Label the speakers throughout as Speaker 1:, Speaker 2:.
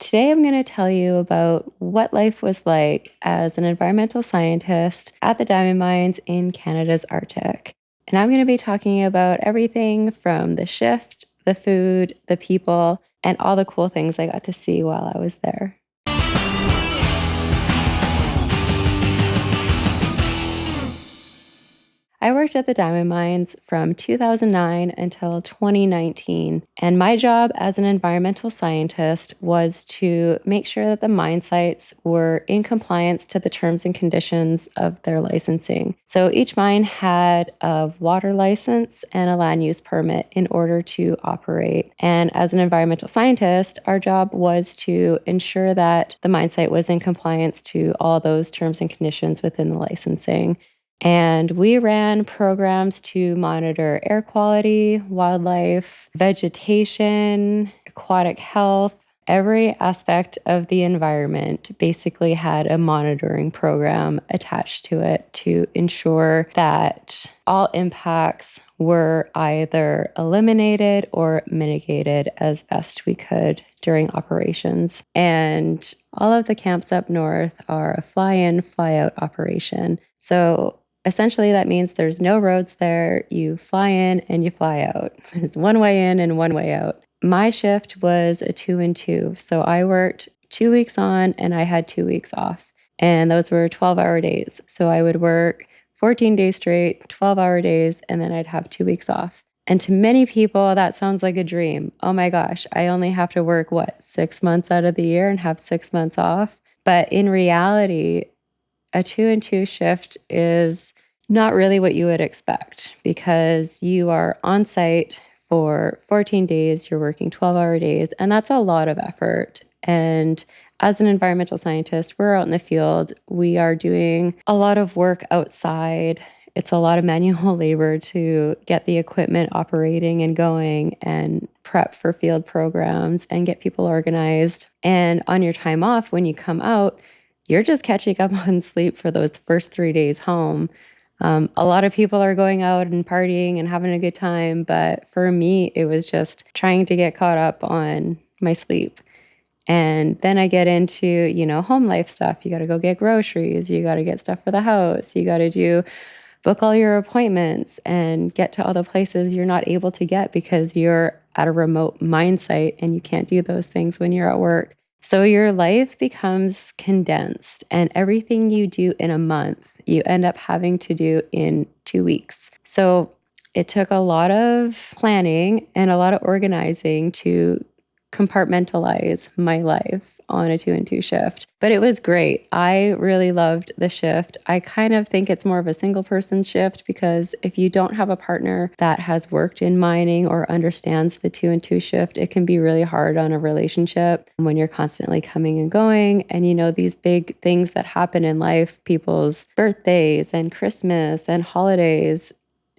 Speaker 1: Today I'm going to tell you about what life was like as an environmental scientist at the diamond mines in Canada's Arctic. And I'm going to be talking about everything from the shift, the food, the people, and all the cool things I got to see while I was there. I worked at the diamond mines from 2009 until 2019, and my job as an environmental scientist was to make sure that the mine sites were in compliance to the terms and conditions of their licensing. So each mine had a water license and a land use permit in order to operate. And as an environmental scientist, our job was to ensure that the mine site was in compliance to all those terms and conditions within the licensing. And we ran programs to monitor air quality, wildlife, vegetation, aquatic health. Every aspect of the environment basically had a monitoring program attached to it to ensure that all impacts were either eliminated or mitigated as best we could during operations. And all of the camps up north are a fly-in, fly-out operation. So essentially, that means there's no roads there. You fly in and you fly out. There's one way in and one way out. My shift was a 2 and 2. So I worked 2 weeks on and I had 2 weeks off. And those were 12-hour days. So I would work 14 days straight, 12-hour days, and then I'd have 2 weeks off. And to many people, that sounds like a dream. Oh my gosh, I only have to work, 6 months out of the year and have 6 months off? But in reality, a 2 and 2 shift is not really what you would expect because you are on site for 14 days, you're working 12-hour days, and that's a lot of effort. And as an environmental scientist, we're out in the field. We are doing a lot of work outside. It's a lot of manual labor to get the equipment operating and going and prep for field programs and get people organized. And on your time off, when you come out, you're just catching up on sleep for those first 3 days home. A lot of people are going out and partying and having a good time, but for me, it was just trying to get caught up on my sleep. And then I get into, home life stuff. You got to go get groceries. You got to get stuff for the house. You got to book all your appointments and get to all the places you're not able to get because you're at a remote mine site and you can't do those things when you're at work. So your life becomes condensed, and everything you do in a month, you end up having to do in 2 weeks. So it took a lot of planning and a lot of organizing to compartmentalize my life on a 2 and 2 shift. But it was great. I really loved the shift. I kind of think it's more of a single person shift because if you don't have a partner that has worked in mining or understands the 2 and 2 shift, it can be really hard on a relationship when you're constantly coming and going. And these big things that happen in life, people's birthdays and Christmas and holidays,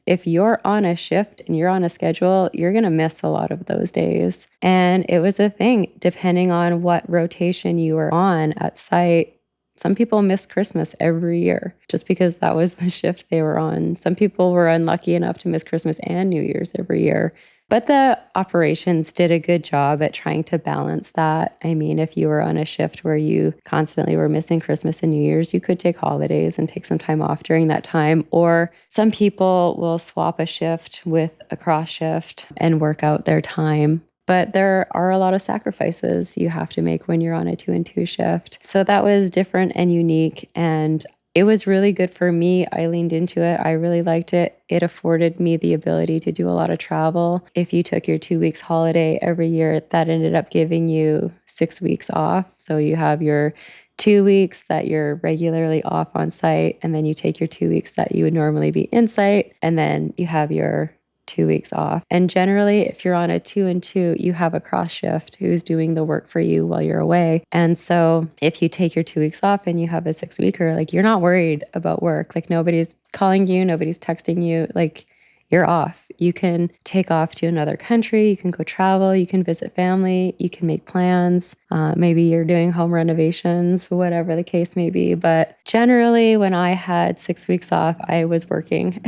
Speaker 1: if you're on a shift and you're on a schedule, you're going to miss a lot of those days. And it was a thing, depending on what rotation you were on at site. Some people miss Christmas every year just because that was the shift they were on. Some people were unlucky enough to miss Christmas and New Year's every year. But the operations did a good job at trying to balance that. I mean, if you were on a shift where you constantly were missing Christmas and New Year's, you could take holidays and take some time off during that time. Or some people will swap a shift with a cross shift and work out their time. But there are a lot of sacrifices you have to make when you're on a 2 and 2 shift. So that was different and unique. And it was really good for me. I leaned into it. I really liked it. It afforded me the ability to do a lot of travel. If you took your 2 weeks holiday every year, that ended up giving you 6 weeks off. So you have your 2 weeks that you're regularly off on site, and then you take your 2 weeks that you would normally be in site, and then you have your 2 weeks off. And generally, if you're on a 2 and 2, you have a cross shift who's doing the work for you while you're away. And so if you take your 2 weeks off and you have a 6-weeker, you're not worried about work. Nobody's calling you, nobody's texting you. You're off. You can take off to another country. You can go travel. You can visit family. You can make plans. Maybe you're doing home renovations, whatever the case may be. But generally, when I had 6 weeks off, I was working.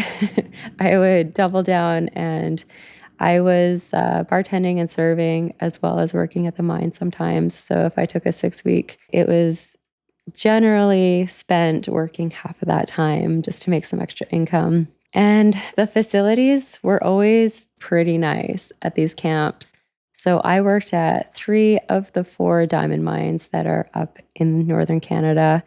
Speaker 1: I would double down and I was bartending and serving as well as working at the mine sometimes. So if I took a 6 week, it was generally spent working half of that time just to make some extra income. And the facilities were always pretty nice at these camps. So I worked at 3 of the 4 diamond mines that are up in northern Canada,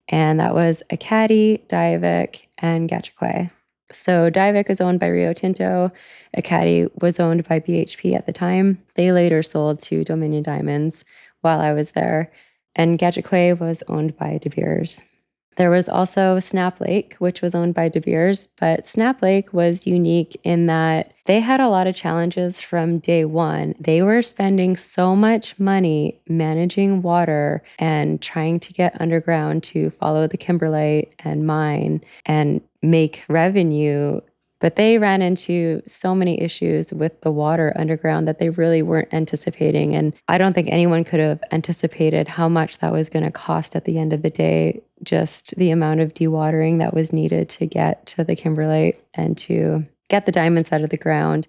Speaker 1: and that was Ekati, Diavik, and Gachagua. So Diavik was owned by Rio Tinto. Ekati was owned by BHP at the time. They later sold to Dominion Diamonds while I was there. And Gachagua was owned by De Beers. There was also Snap Lake, which was owned by De Beers, but Snap Lake was unique in that they had a lot of challenges from day one. They were spending so much money managing water and trying to get underground to follow the kimberlite and mine and make revenue. But they ran into so many issues with the water underground that they really weren't anticipating. And I don't think anyone could have anticipated how much that was going to cost at the end of the day, just the amount of dewatering that was needed to get to the kimberlite and to get the diamonds out of the ground.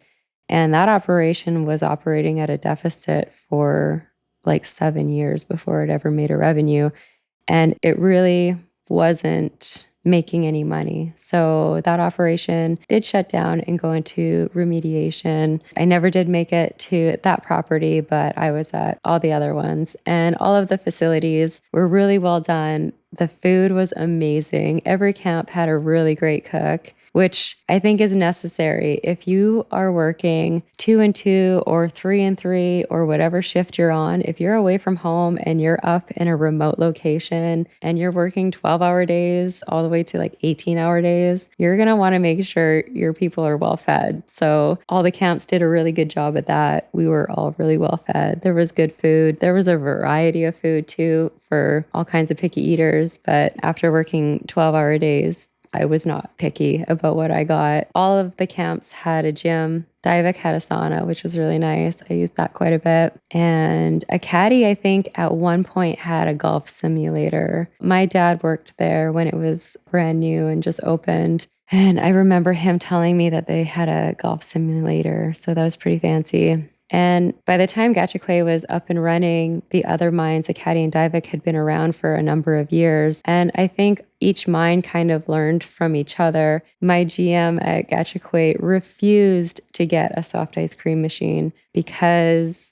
Speaker 1: And that operation was operating at a deficit for like 7 years before it ever made a revenue. And it really wasn't making any money. So that operation did shut down and go into remediation. I never did make it to that property, but I was at all the other ones. And all of the facilities were really well done. The food was amazing. Every camp had a really great cook, which I think is necessary. If you are working 2 and 2 or 3 and 3 or whatever shift you're on, if you're away from home and you're up in a remote location and you're working 12-hour days all the way to like 18-hour days, you're going to want to make sure your people are well fed. So all the camps did a really good job at that. We were all really well fed. There was good food. There was a variety of food too for all kinds of picky eaters. But after working 12-hour days, I was not picky about what I got. All of the camps had a gym. Diavik had a sauna, which was really nice. I used that quite a bit. And Ekati, I think, at one point had a golf simulator. My dad worked there when it was brand new and just opened. And I remember him telling me that they had a golf simulator. So that was pretty fancy. And by the time Gachagua was up and running, the other mines, Ekati and Diavik, had been around for a number of years. And I think each mine kind of learned from each other. My GM at Gachagua refused to get a soft ice cream machine because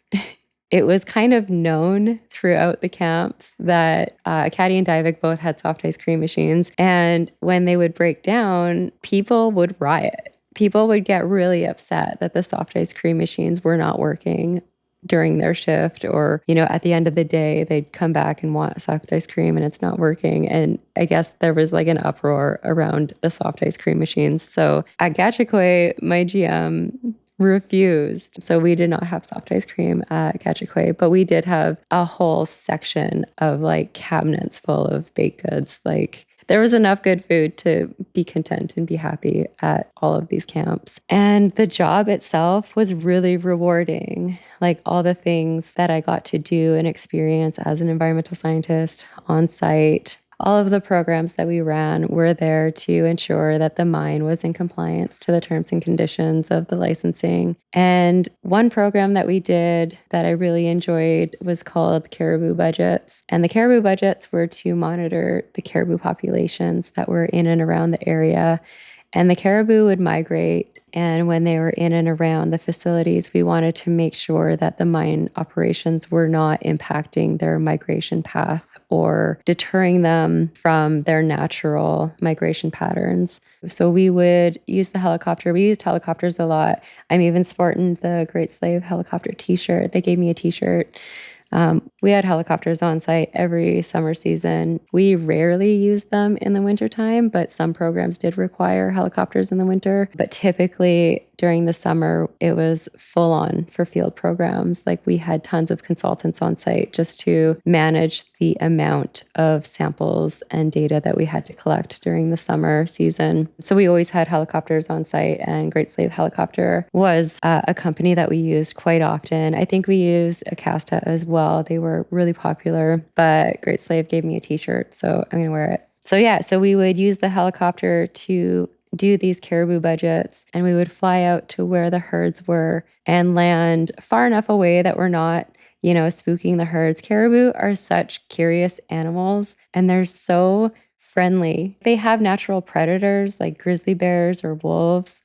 Speaker 1: it was kind of known throughout the camps that Ekati and Diavik both had soft ice cream machines. And when they would break down, people would riot. People would get really upset that the soft ice cream machines were not working during their shift, or, you know, at the end of the day, they'd come back and want soft ice cream and it's not working. And I guess there was like an uproar around the soft ice cream machines. So at Gachagua, my GM refused. So we did not have soft ice cream at Gachagua, but we did have a whole section of like cabinets full of baked goods. Like, there was enough good food to be content and be happy at all of these camps. And the job itself was really rewarding. Like all the things that I got to do and experience as an environmental scientist on site, all of the programs that we ran were there to ensure that the mine was in compliance to the terms and conditions of the licensing. And one program that we did that I really enjoyed was called Caribou budgets. And the Caribou budgets were to monitor the caribou populations that were in and around the area. And the caribou would migrate. And when they were in and around the facilities, we wanted to make sure that the mine operations were not impacting their migration path or deterring them from their natural migration patterns. So we would use the helicopter. We used helicopters a lot. I'm even sporting the Great Slave helicopter t-shirt. They gave me a t-shirt. We had helicopters on site every summer season. We rarely used them in the wintertime, but some programs did require helicopters in the winter. But typically during the summer, it was full on for field programs. Like we had tons of consultants on site just to manage the amount of samples and data that we had to collect during the summer season. So we always had helicopters on site, and Great Slave Helicopter was a company that we used quite often. I think we used Acasta as well. They were really popular, but Great Slave gave me a t-shirt, so I'm going to wear it. So yeah, so we would use the helicopter to do these caribou budgets, and we would fly out to where the herds were and land far enough away that we're not, spooking the herds. Caribou are such curious animals, and they're so friendly. They have natural predators like grizzly bears or wolves,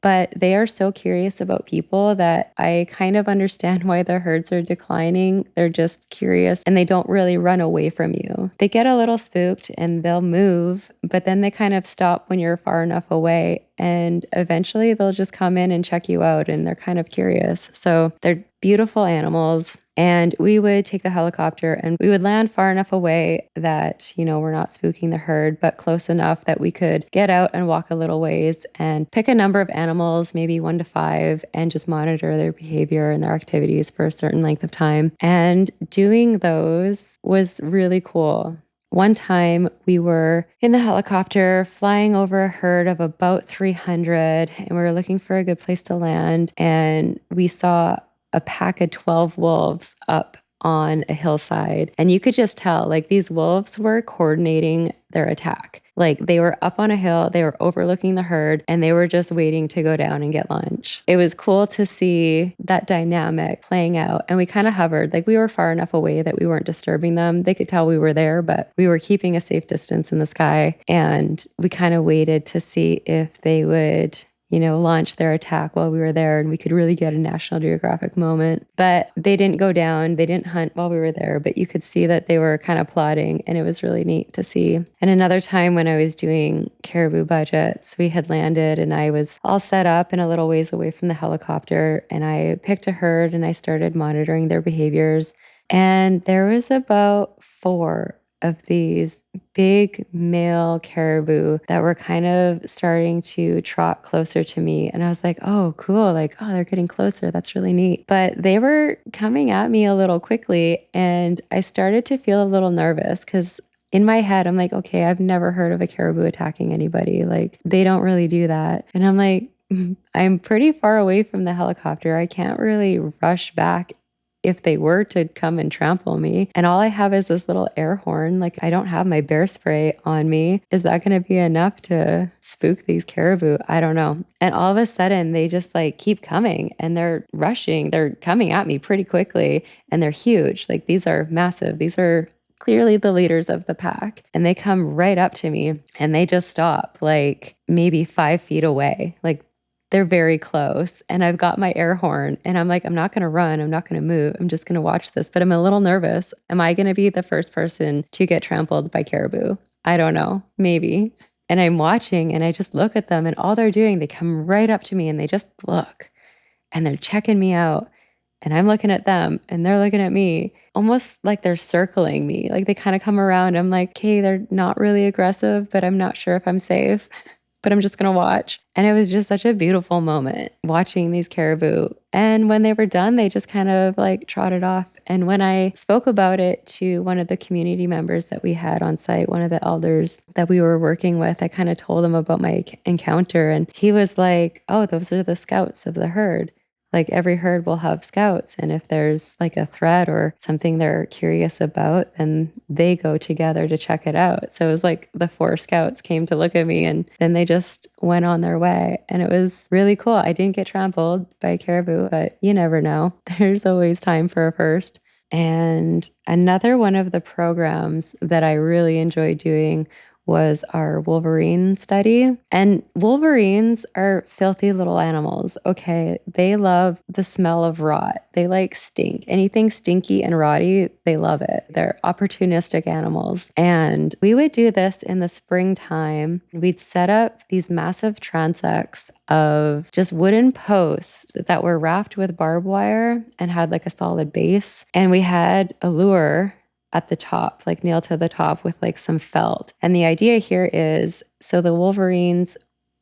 Speaker 1: but they are so curious about people that I kind of understand why the herds are declining. They're just curious and they don't really run away from you. They get a little spooked and they'll move, but then they kind of stop when you're far enough away. And eventually they'll just come in and check you out, and they're kind of curious. So they're beautiful animals. And we would take the helicopter and we would land far enough away that, we're not spooking the herd, but close enough that we could get out and walk a little ways and pick a number of animals, maybe 1 to 5, and just monitor their behavior and their activities for a certain length of time. And doing those was really cool. One time we were in the helicopter flying over a herd of about 300, and we were looking for a good place to land, and we saw a pack of 12 wolves up on a hillside. And you could just tell, like, these wolves were coordinating their attack. Like, they were up on a hill, they were overlooking the herd, and they were just waiting to go down and get lunch. It was cool to see that dynamic playing out. And we kind of hovered, like, we were far enough away that we weren't disturbing them. They could tell we were there, but we were keeping a safe distance in the sky. And we kind of waited to see if they would launch their attack while we were there, and we could really get a National Geographic moment. But they didn't go down, they didn't hunt while we were there, but you could see that they were kind of plotting, and it was really neat to see. And another time when I was doing caribou budgets, we had landed and I was all set up and a little ways away from the helicopter, and I picked a herd and I started monitoring their behaviors. And there was about 4 of these big male caribou that were kind of starting to trot closer to me. And I was like, oh, cool. Like, oh, they're getting closer. That's really neat. But they were coming at me a little quickly. And I started to feel a little nervous because in my head, I'm like, okay, I've never heard of a caribou attacking anybody. Like, they don't really do that. And I'm like, I'm pretty far away from the helicopter. I can't really rush back if they were to come and trample me. And all I have is this little air horn. Like, I don't have my bear spray on me. Is that going to be enough to spook these caribou? I don't know. And all of a sudden they just like keep coming and they're rushing. They're coming at me pretty quickly and they're huge. Like, these are massive. These are clearly the leaders of the pack. And they come right up to me and they just stop like maybe 5 feet away. Like, they're very close, and I've got my air horn, and I'm like, I'm not going to run. I'm not going to move. I'm just going to watch this, but I'm a little nervous. Am I going to be the first person to get trampled by caribou? I don't know. Maybe. And I'm watching, and I just look at them, and all they're doing, they come right up to me, and they just look, and they're checking me out, and I'm looking at them, and they're looking at me, almost like they're circling me. Like, they kind of come around. I'm like, okay, they're not really aggressive, but I'm not sure if I'm safe. But I'm just going to watch. And it was just such a beautiful moment watching these caribou. And when they were done, they just kind of like trotted off. And when I spoke about it to one of the community members that we had on site, one of the elders that we were working with, I kind of told him about my encounter. And he was like, oh, those are the scouts of the herd. Like, every herd will have scouts. And if there's like a threat or something they're curious about, then they go together to check it out. So it was like the 4 scouts came to look at me and then they just went on their way. And it was really cool. I didn't get trampled by a caribou, but you never know. There's always time for a first. And another one of the programs that I really enjoyed doing was our wolverine study. And wolverines are filthy little animals, okay? They love the smell of rot. They like stink. Anything stinky and rotty, they love it. They're opportunistic animals. And we would do this in the springtime. We'd set up these massive transects of just wooden posts that were wrapped with barbed wire and had like a solid base. And we had a lure at the top, like nailed to the top with like some felt. And the idea here is, so the wolverines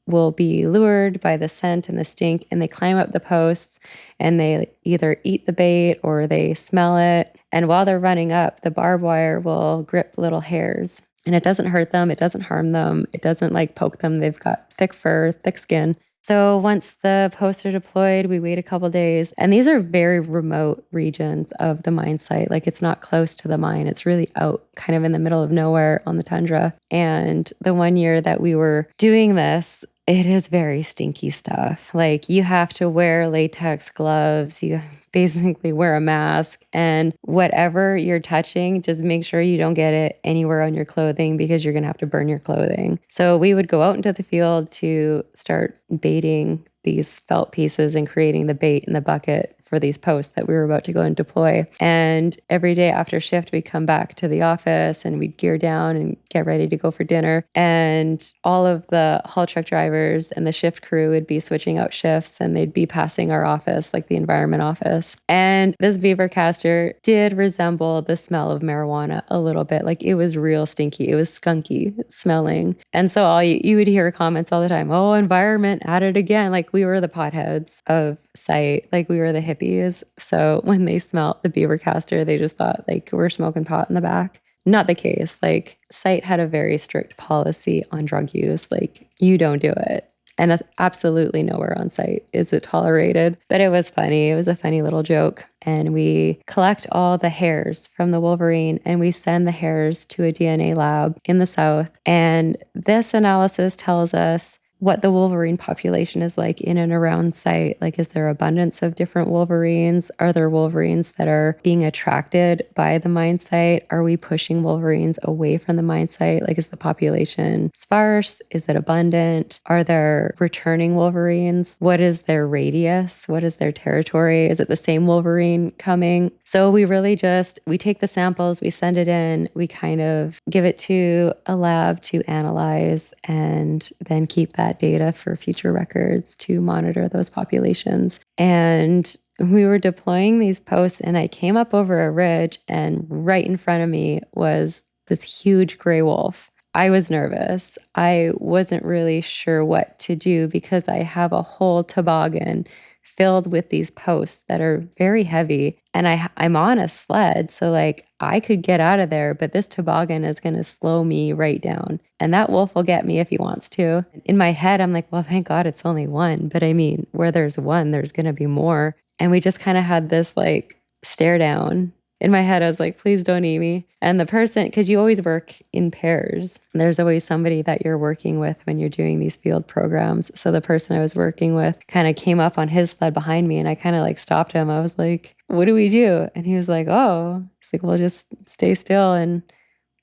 Speaker 1: will be lured by the scent and the stink, and they climb up the posts and they either eat the bait or they smell it. And while they're running up, the barbed wire will grip little hairs. And it doesn't hurt them. It doesn't harm them. It doesn't like poke them. They've got thick fur, thick skin. So once the posts are deployed, we wait a couple days. And these are very remote regions of the mine site. Like, it's not close to the mine. It's really out kind of in the middle of nowhere on the tundra. And the one year that we were doing this, It is very stinky stuff. Like, you have to wear latex gloves, you basically wear a mask, and whatever you're touching, just make sure you don't get it anywhere on your clothing because you're gonna have to burn your clothing. So we would go out into the field to start baiting these felt pieces and creating the bait in the bucket for these posts that we were about to go and deploy. And every day after shift, we'd come back to the office and we'd gear down and get ready to go for dinner. And all of the haul truck drivers and the shift crew would be switching out shifts and they'd be passing our office, like the environment office. And this beaver caster did resemble the smell of marijuana a little bit. Like, it was real stinky. It was skunky smelling. And so you would hear comments all the time, oh, environment at it again. Like, we were the potheads of site. Like, we were the hippies. So when they smelt the beaver caster, they just thought like we're smoking pot in the back. Not the case. Like, site had a very strict policy on drug use. Like, you don't do it. And absolutely nowhere on site is it tolerated. But it was funny. It was a funny little joke. And we collect all the hairs from the wolverine and we send the hairs to a DNA lab in the south. And this analysis tells us what the wolverine population is like in and around site. Like, is there abundance of different wolverines? Are there wolverines that are being attracted by the mine site? Are we pushing wolverines away from the mine site? Like, is the population sparse? Is it abundant? Are there returning wolverines? What is their radius? What is their territory? Is it the same wolverine coming? So we really we take the samples, we send it in, we kind of give it to a lab to analyze and then keep that data for future records to monitor those populations. And we were deploying these posts and I came up over a ridge and right in front of me was this huge gray wolf. I was nervous. I wasn't really sure what to do because I have a whole toboggan filled with these posts that are very heavy and I'm on a sled. So like I could get out of there, but this toboggan is going to slow me right down. And that wolf will get me if he wants to. In my head, I'm like, well, thank God it's only one. But I mean, where there's one, there's going to be more. And we just kind of had this like stare down. In my head, I was like, please don't eat me. And the person, because you always work in pairs, there's always somebody that you're working with when you're doing these field programs. So the person I was working with kind of came up on his sled behind me and I kind of like stopped him. I was like, what do we do? And he was like, oh, he's like, well, just stay still and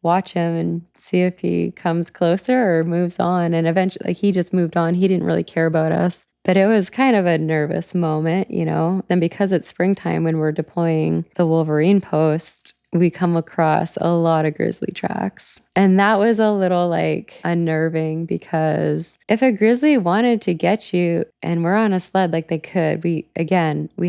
Speaker 1: watch him and see if he comes closer or moves on. And eventually, like, he just moved on. He didn't really care about us. But it was kind of a nervous moment, you know? And because it's springtime when we're deploying the wolverine post, we come across a lot of grizzly tracks. And that was a little like unnerving because if a grizzly wanted to get you and we're on a sled, like they could, we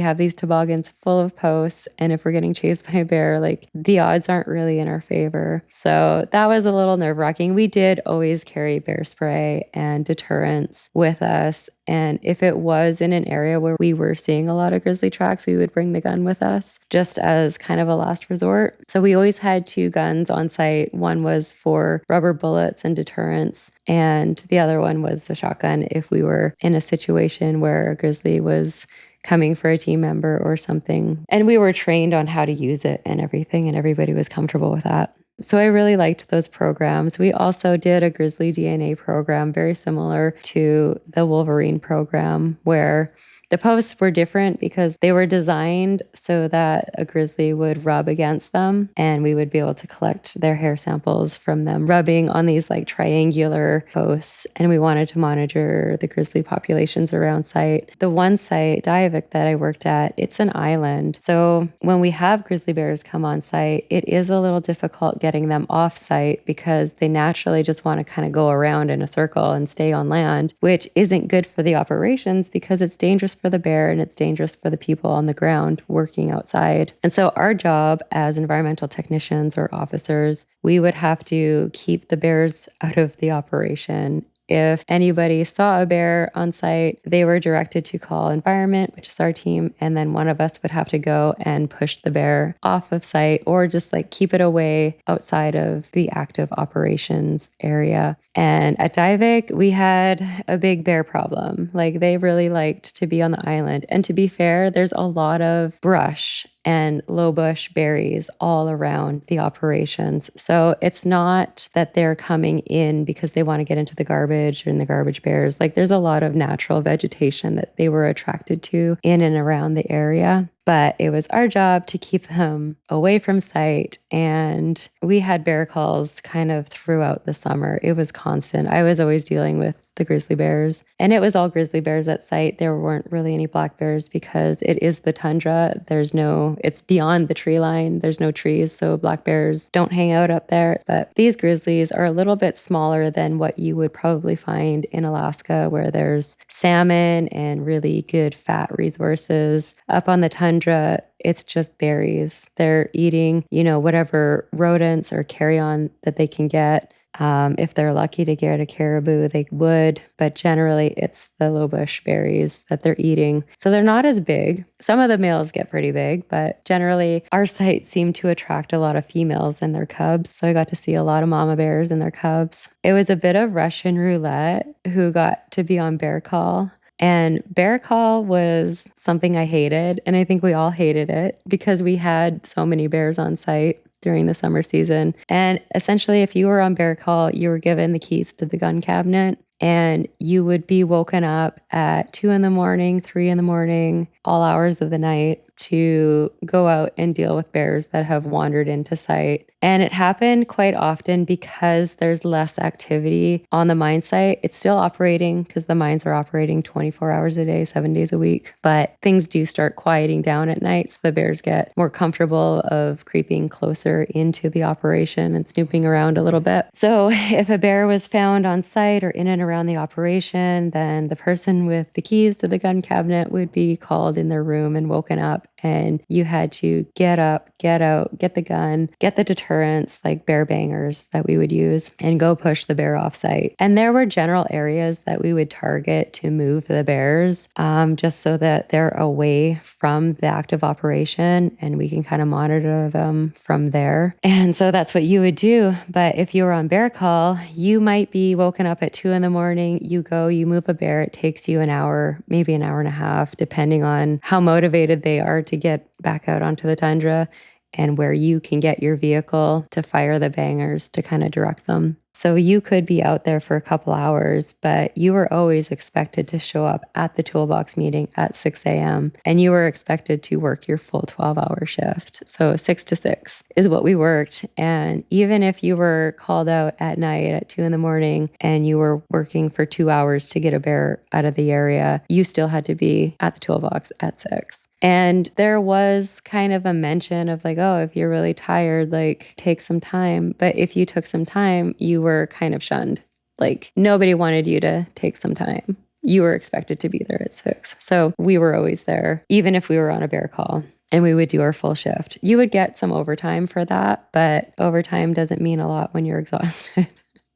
Speaker 1: have these toboggans full of posts. And if we're getting chased by a bear, like the odds aren't really in our favor. So that was a little nerve wracking. We did always carry bear spray and deterrents with us. And if it was in an area where we were seeing a lot of grizzly tracks, we would bring the gun with us just as kind of a last resort. So we always had 2 guns on site. One was for rubber bullets and deterrents, and the other one was the shotgun if we were in a situation where a grizzly was coming for a team member or something. And we were trained on how to use it and everything, and everybody was comfortable with that. So I really liked those programs. We also did a grizzly DNA program, very similar to the wolverine program, where the posts were different because they were designed so that a grizzly would rub against them and we would be able to collect their hair samples from them rubbing on these like triangular posts. And we wanted to monitor the grizzly populations around site. The one site, Diavik, that I worked at, it's an island. So when we have grizzly bears come on site, it is a little difficult getting them off site because they naturally just want to kind of go around in a circle and stay on land, which isn't good for the operations because it's dangerous for the bear and it's dangerous for the people on the ground working outside. And so our job as environmental technicians or officers, we would have to keep the bears out of the operation. If anybody saw a bear on site, they were directed to call environment, which is our team, and then one of us would have to go and push the bear off of site or just like keep it away outside of the active operations area. And at Diavik, we had a big bear problem. Like they really liked to be on the island. And to be fair, there's a lot of brush and low bush berries all around the operations. So it's not that they're coming in because they want to get into the garbage and the garbage bears. Like there's a lot of natural vegetation that they were attracted to in and around the area. But it was our job to keep them away from sight. And we had bear calls kind of throughout the summer. It was constant. I was always dealing with the grizzly bears. And it was all grizzly bears at sight. There weren't really any black bears because it is the tundra. It's beyond the tree line. There's no trees. So black bears don't hang out up there. But these grizzlies are a little bit smaller than what you would probably find in Alaska, where there's salmon and really good fat resources. Up on the tundra, it's just berries. They're eating, whatever rodents or carrion that they can get. If they're lucky to get a caribou, they would, but generally it's the low bush berries that they're eating. So they're not as big. Some of the males get pretty big, but generally our sites seem to attract a lot of females and their cubs. So I got to see a lot of mama bears and their cubs. It was a bit of Russian roulette who got to be on bear call. And bear call was something I hated, and I think we all hated it because we had so many bears on site during the summer season. And essentially, if you were on bear call, you were given the keys to the gun cabinet, and you would be woken up at 2 a.m, 3 a.m, all hours of the night to go out and deal with bears that have wandered into sight. And it happened quite often because there's less activity on the mine site. It's still operating because the mines are operating 24 hours a day, 7 days a week. But things do start quieting down at night. So the bears get more comfortable of creeping closer into the operation and snooping around a little bit. So if a bear was found on site or in and around the operation, then the person with the keys to the gun cabinet would be called in their room and woken up. And you had to get up, get out, get the gun, get the deterrents like bear bangers that we would use, and go push the bear off site. And there were general areas that we would target to move the bears just so that they're away from the active operation and we can kind of monitor them from there. And so that's what you would do. But if you were on bear call, you might be woken up at 2 a.m. You go, you move a bear. It takes you an hour, maybe an hour and a half, depending on how motivated they are to get back out onto the tundra and where you can get your vehicle to fire the bangers to kind of direct them. So you could be out there for a couple hours, but you were always expected to show up at the toolbox meeting at 6 a.m. and you were expected to work your full 12-hour shift. So 6 to 6 is what we worked. And even if you were called out at night at 2 a.m. and you were working for 2 hours to get a bear out of the area, you still had to be at the toolbox at 6. And there was kind of a mention of like, oh, if you're really tired, like take some time. But if you took some time, you were kind of shunned. Like nobody wanted you to take some time. You were expected to be there at 6. So we were always there, even if we were on a bear call. And we would do our full shift. You would get some overtime for that, but overtime doesn't mean a lot when you're exhausted.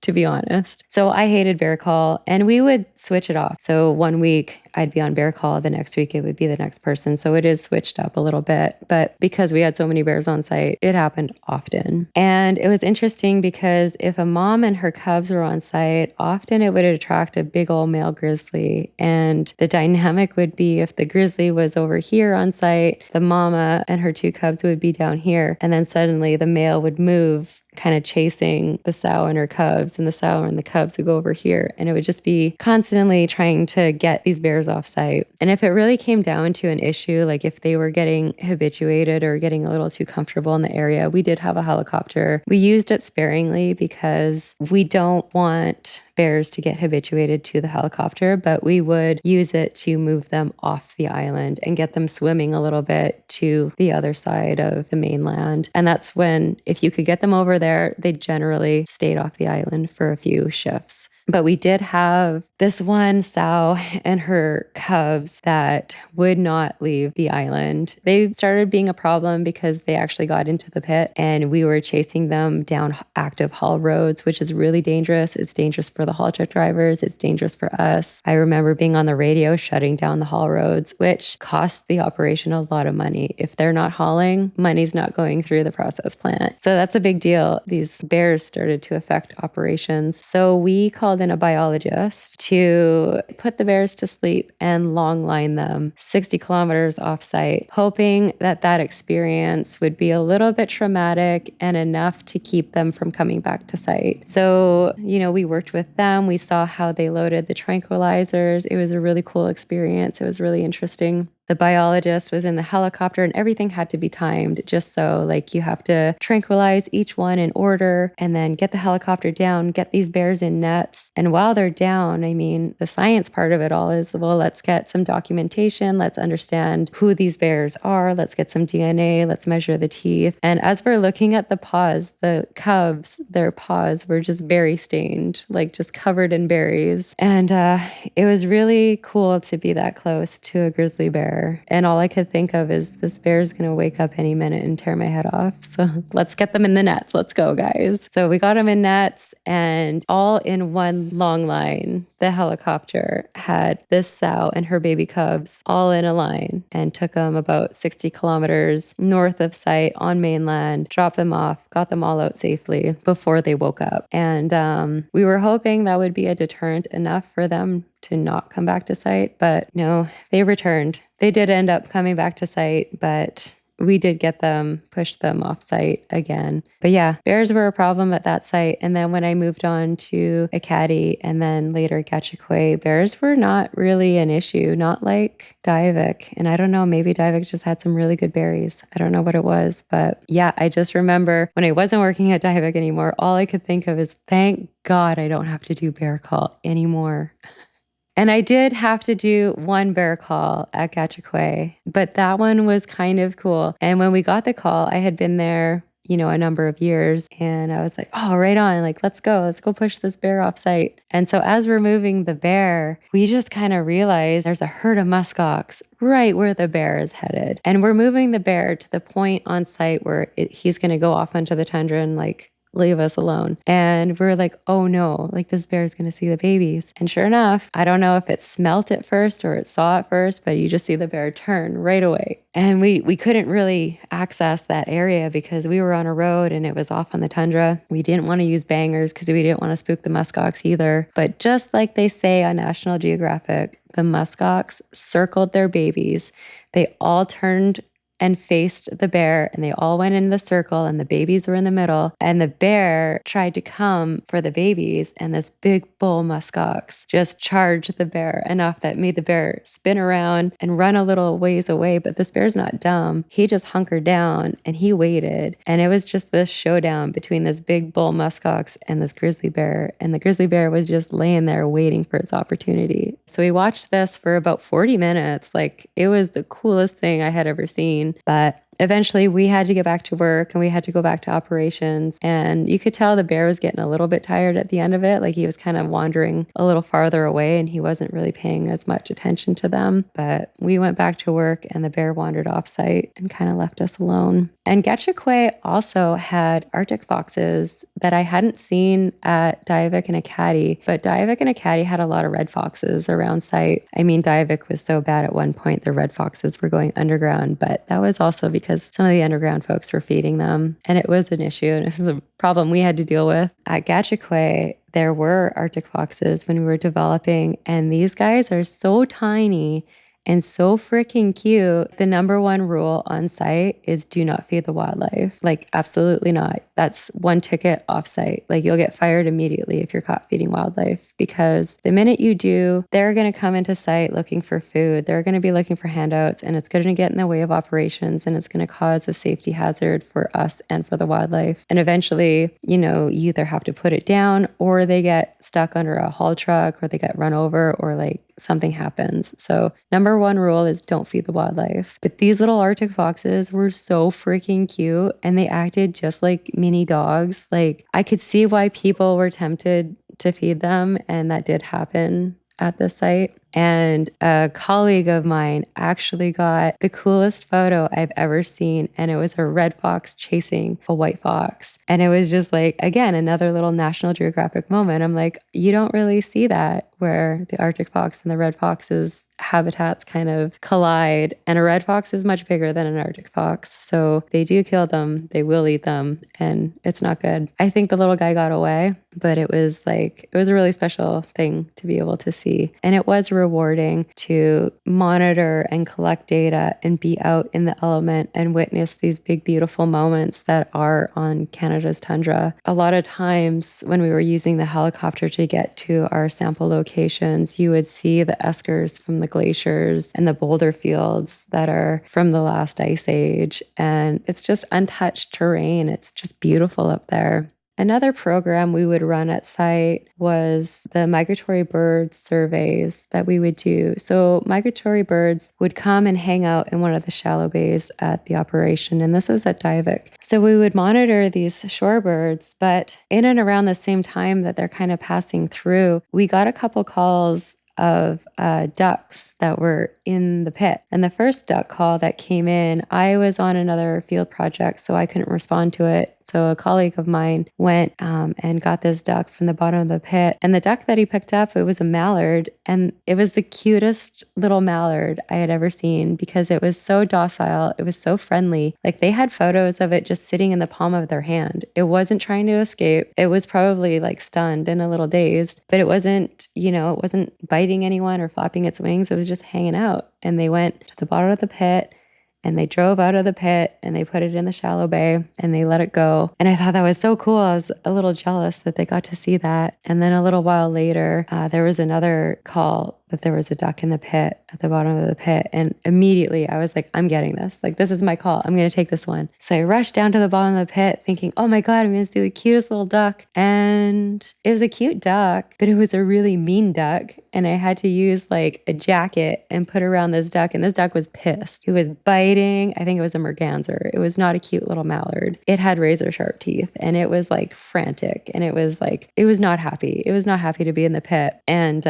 Speaker 1: To be honest. So I hated bear call and we would switch it off. So one week I'd be on bear call, the next week it would be the next person. So it is switched up a little bit, but because we had so many bears on site, it happened often. And it was interesting because if a mom and her cubs were on site, often it would attract a big old male grizzly. And the dynamic would be if the grizzly was over here on site, the mama and her 2 cubs would be down here. And then suddenly the male would move, kind of chasing the sow and her cubs, and the sow and the cubs would go over here. And it would just be constantly trying to get these bears off site. And if it really came down to an issue, like if they were getting habituated or getting a little too comfortable in the area, we did have a helicopter. We used it sparingly because we don't want bears to get habituated to the helicopter, but we would use it to move them off the island and get them swimming a little bit to the other side of the mainland. And that's when, if you could get them over there, they generally stayed off the island for a few shifts. But we did have this one sow and her cubs that would not leave the island. They started being a problem because they actually got into the pit and we were chasing them down active haul roads, which is really dangerous. It's dangerous for the haul truck drivers. It's dangerous for us. I remember being on the radio shutting down the haul roads, which costs the operation a lot of money. If they're not hauling, money's not going through the process plant. So that's a big deal. These bears started to affect operations. So we called called in a biologist to put the bears to sleep and long line them 60 kilometers off site, hoping that that experience would be a little bit traumatic and enough to keep them from coming back to site. So, we worked with them. We saw how they loaded the tranquilizers. It was a really cool experience. It was really interesting. The biologist was in the helicopter and everything had to be timed just so you have to tranquilize each one in order and then get the helicopter down, get these bears in nets. And while they're down, the science part of it all is, well, let's get some documentation. Let's understand who these bears are. Let's get some DNA. Let's measure the teeth. And as we're looking at the paws, the cubs, their paws were just berry stained, just covered in berries. And it was really cool to be that close to a grizzly bear. And all I could think of is this bear's going to wake up any minute and tear my head off. So let's get them in the nets. Let's go, guys. So we got them in nets and all in one long line. The helicopter had this sow and her baby cubs all in a line and took them about 60 kilometers north of site on mainland, dropped them off, got them all out safely before they woke up. And we were hoping that would be a deterrent enough for them to not come back to site, but no, they returned. They did end up coming back to site, but we did pushed them off site again. But yeah, bears were a problem at that site. And then when I moved on to Ekati and then later Gachagua, bears were not really an issue, not like Diavik. And I don't know, maybe Diavik just had some really good berries. I don't know what it was. But yeah, I just remember when I wasn't working at Diavik anymore, all I could think of is, thank God I don't have to do bear call anymore. And I did have to do one bear call at Gachagua, but that one was kind of cool. And when we got the call, I had been there, a number of years. And I was like, oh, right on. Let's go push this bear off site. And so as we're moving the bear, we just kind of realized there's a herd of muskox right where the bear is headed. And we're moving the bear to the point on site where he's going to go off onto the tundra and leave us alone. And we're like, oh no, this bear is going to see the babies. And sure enough, I don't know if it smelt it first or it saw it first, but you just see the bear turn right away. And we couldn't really access that area because we were on a road and it was off on the tundra. We didn't want to use bangers because we didn't want to spook the muskox either. But just like they say on National Geographic, the muskox circled their babies. They all turned and faced the bear and they all went in the circle and the babies were in the middle and the bear tried to come for the babies and this big bull muskox just charged the bear enough that made the bear spin around and run a little ways away. But this bear's not dumb. He just hunkered down and he waited. And it was just this showdown between this big bull muskox and this grizzly bear. And the grizzly bear was just laying there waiting for its opportunity. So we watched this for about 40 minutes. It was the coolest thing I had ever seen. But eventually we had to get back to work and we had to go back to operations. And you could tell the bear was getting a little bit tired at the end of it. He was kind of wandering a little farther away and he wasn't really paying as much attention to them. But we went back to work and the bear wandered off site and kind of left us alone. And Gachagua also had Arctic foxes that I hadn't seen at Diavik and Ekati, but Diavik and Ekati had a lot of red foxes around site. Diavik was so bad at one point, the red foxes were going underground, but that was also because some of the underground folks were feeding them. And it was an issue and it was a problem we had to deal with. At Gachagua, there were Arctic foxes when we were developing, and these guys are so tiny and so freaking cute. The number one rule on site is do not feed the wildlife. Absolutely not. That's one ticket off site. You'll get fired immediately if you're caught feeding wildlife, because the minute you do, they're going to come into site looking for food. They're going to be looking for handouts and it's going to get in the way of operations and it's going to cause a safety hazard for us and for the wildlife. And eventually, you either have to put it down or they get stuck under a haul truck or they get run over or something happens. So number one rule is don't feed the wildlife. But these little Arctic foxes were so freaking cute and they acted just like mini dogs. I could see why people were tempted to feed them, and that did happen at the site. And a colleague of mine actually got the coolest photo I've ever seen. And it was a red fox chasing a white fox. And it was just again, another little National Geographic moment. I'm like, you don't really see that where the Arctic fox and the red fox's habitats kind of collide. And a red fox is much bigger than an Arctic fox. So they do kill them. They will eat them. And it's not good. I think the little guy got away, but it was a really special thing to be able to see. And it was rewarding to monitor and collect data and be out in the element and witness these big, beautiful moments that are on Canada's tundra. A lot of times when we were using the helicopter to get to our sample locations, you would see the eskers from the glaciers and the boulder fields that are from the last ice age. And it's just untouched terrain. It's just beautiful up there. Another program we would run at site was the migratory bird surveys that we would do. So migratory birds would come and hang out in one of the shallow bays at the operation, and this was at Divik. So we would monitor these shorebirds, but in and around the same time that they're kind of passing through, we got a couple calls of ducks that were in the pit. And the first duck call that came in, I was on another field project, so I couldn't respond to it. So a colleague of mine went and got this duck from the bottom of the pit. And the duck that he picked up, it was a mallard. And it was the cutest little mallard I had ever seen because it was so docile. It was so friendly. Like they had photos of it just sitting in the palm of their hand. It wasn't trying to escape. It was probably like stunned and a little dazed, but it wasn't, it wasn't biting anyone or flapping its wings. It was just hanging out. And they went to the bottom of the pit and they drove out of the pit and they put it in the shallow bay and they let it go. And I thought that was so cool. I was a little jealous that they got to see that. And then a little while later, there was another call that there was a duck in the pit at the bottom of the pit. And immediately I was like, I'm getting this. Like, this is my call. I'm going to take this one. So I rushed down to the bottom of the pit thinking, oh my God, I'm going to see the cutest little duck. And it was a cute duck, but it was a really mean duck. And I had to use like a jacket and put around this duck. And this duck was pissed. He was biting. I think it was a merganser. It was not a cute little mallard. It had razor sharp teeth and it was like frantic. And it was not happy. It was not happy to be in the pit. And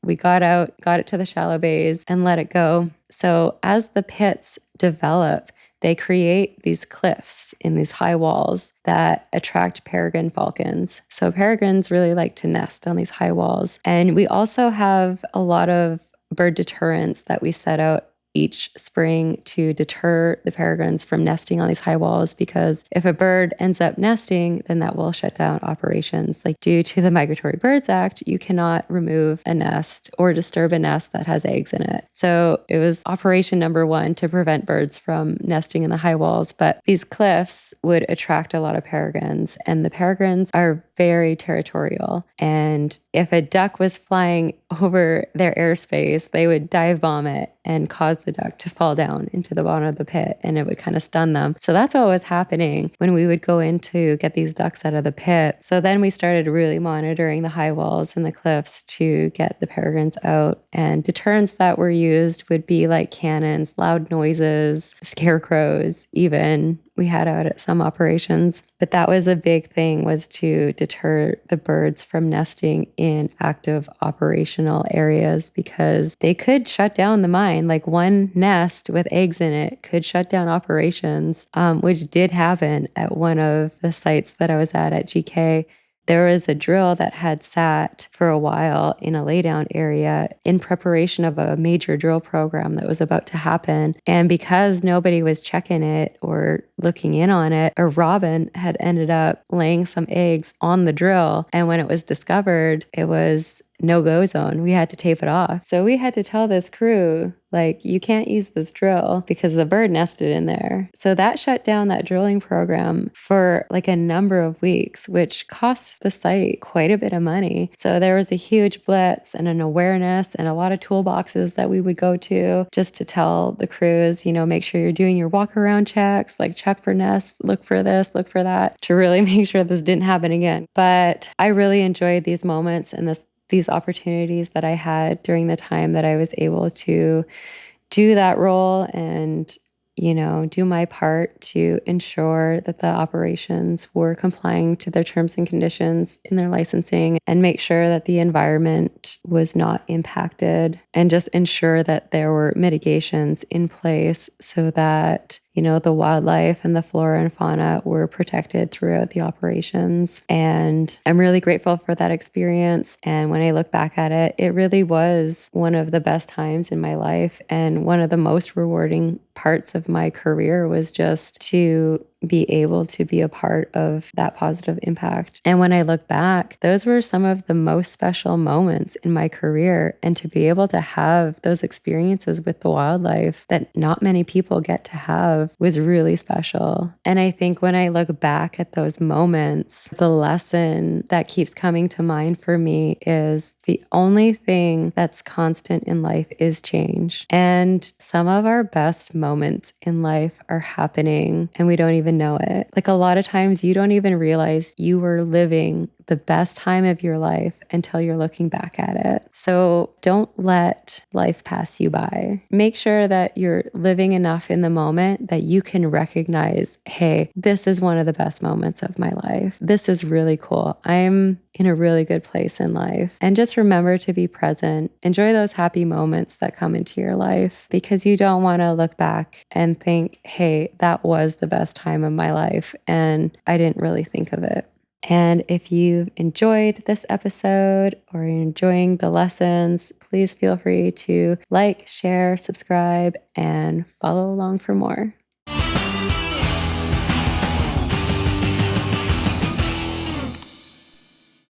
Speaker 1: we got out, got it to the shallow bays and let it go. So as the pits develop, they create these cliffs in these high walls that attract peregrine falcons. So peregrines really like to nest on these high walls. And we also have a lot of bird deterrents that we set out each spring to deter the peregrines from nesting on these high walls, because if a bird ends up nesting, then that will shut down operations. Like due to the Migratory Birds Act, you cannot remove a nest or disturb a nest that has eggs in it. So it was operation number one to prevent birds from nesting in the high walls. But these cliffs would attract a lot of peregrines, and the peregrines are very territorial. And if a duck was flying over their airspace, they would dive bomb it and cause the duck to fall down into the bottom of the pit, and it would kind of stun them. So that's what was happening when we would go in to get these ducks out of the pit. So then we started really monitoring the high walls and the cliffs to get the peregrines out. And deterrents that were used would be like cannons, loud noises, scarecrows, even we had out at some operations. But that was a big thing, was to deter the birds from nesting in active operational areas, because they could shut down the mine. Like one nest with eggs in it could shut down operations, which did happen at one of the sites that I was at GK. There was a drill that had sat for a while in a laydown area in preparation of a major drill program that was about to happen. And because nobody was checking it or looking in on it, a robin had ended up laying some eggs on the drill. And when it was discovered, it was no-go zone. We had to tape it off. So we had to tell this crew, like, you can't use this drill because the bird nested in there. So that shut down that drilling program for like a number of weeks, which cost the site quite a bit of money. So there was a huge blitz and an awareness and a lot of toolboxes that we would go to just to tell the crews, make sure you're doing your walk around checks, like check for nests, look for this, look for that, to really make sure this didn't happen again. But I really enjoyed these moments and these opportunities that I had during the time that I was able to do that role and, do my part to ensure that the operations were complying to their terms and conditions in their licensing, and make sure that the environment was not impacted, and just ensure that there were mitigations in place so that, the wildlife and the flora and fauna were protected throughout the operations. And I'm really grateful for that experience. And when I look back at it, it really was one of the best times in my life. And one of the most rewarding parts of my career was just to be able to be a part of that positive impact. And when I look back, those were some of the most special moments in my career. And to be able to have those experiences with the wildlife that not many people get to have was really special. And I think when I look back at those moments, the lesson that keeps coming to mind for me is the only thing that's constant in life is change. And some of our best moments in life are happening and we don't even know it. Like a lot of times you don't even realize you were living the best time of your life until you're looking back at it. So don't let life pass you by. Make sure that you're living enough in the moment that you can recognize, hey, this is one of the best moments of my life. This is really cool. I'm in a really good place in life. And just remember to be present. Enjoy those happy moments that come into your life because you don't want to look back and think, hey, that was the best time of my life. And I didn't really think of it. And if you've enjoyed this episode or you're enjoying the lessons, please feel free to like, share, subscribe, and follow along for more.